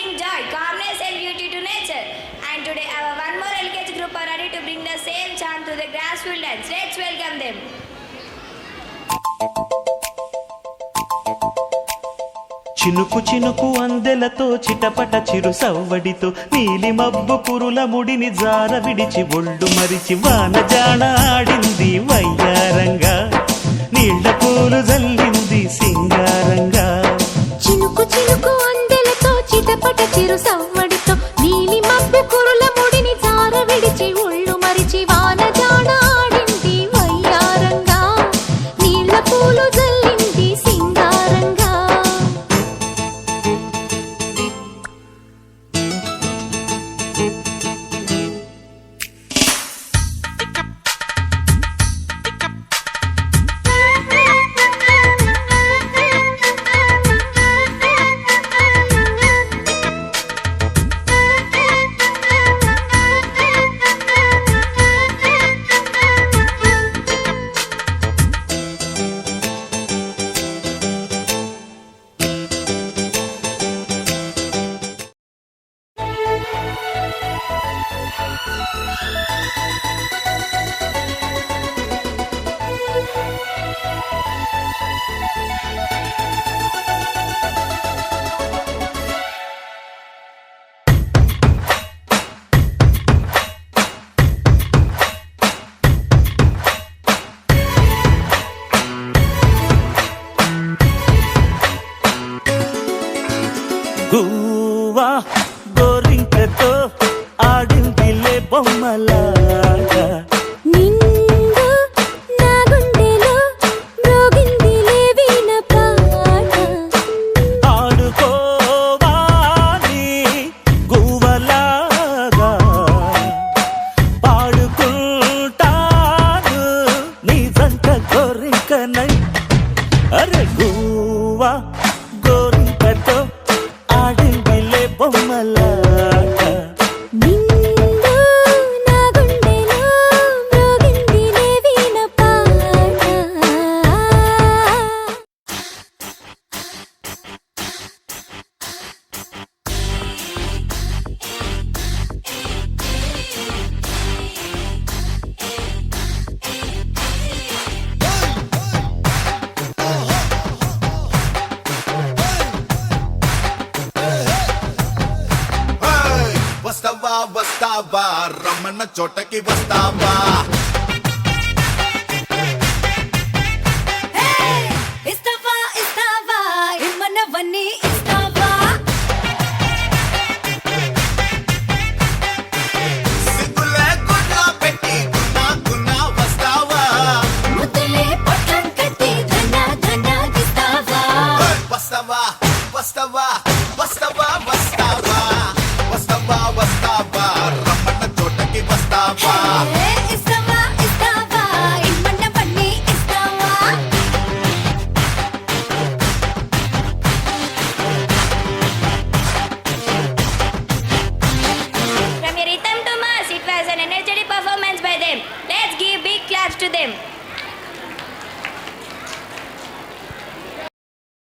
bring joy, calmness and beauty to nature. And today our one more LKG group are ready to bring the same charm to the grassfield dance. Let's welcome them. చినుకు చినుకు అందెలతో చిటపట చిరు సవ్వడితో నీలి మబ్బు పురుల ముడిని జార విడిచి ఒళ్ళు మరిచి వానజాన ఆడింది వయ్యారంగా నీళ్ల పూలు జల్లింది సింగారంగా. చినుకు చినుకు అందెలతో చిటపట చిరు సవ్వడితో నీలి మబ్బు పురుల ముడిని జార విడిచి ఒళ్ళు మరిచి వానజాన ఆడింది వయ్యారంగా నీళ్ల పూలు జల్లింది సింగారంగా. గువ్వా గోరింకతో ఆడిందిలే బొమ్మలాగా నిండు నా గుండెలో మ్రోగిందిలే వీణ పాట. ఆడుకోవాలి గువ్వలాగా పాడుకుంటాను నీ జంట గోరింకనై. అరే గువ్వా గోరింకతో ఆడిందిలే బొమ్మలాగా నిండు నా గుండెలో మ్రోగిందిలే వీణ పాట. వస్తావా వస్తావా రమ్మన్న చోటకి వస్తావా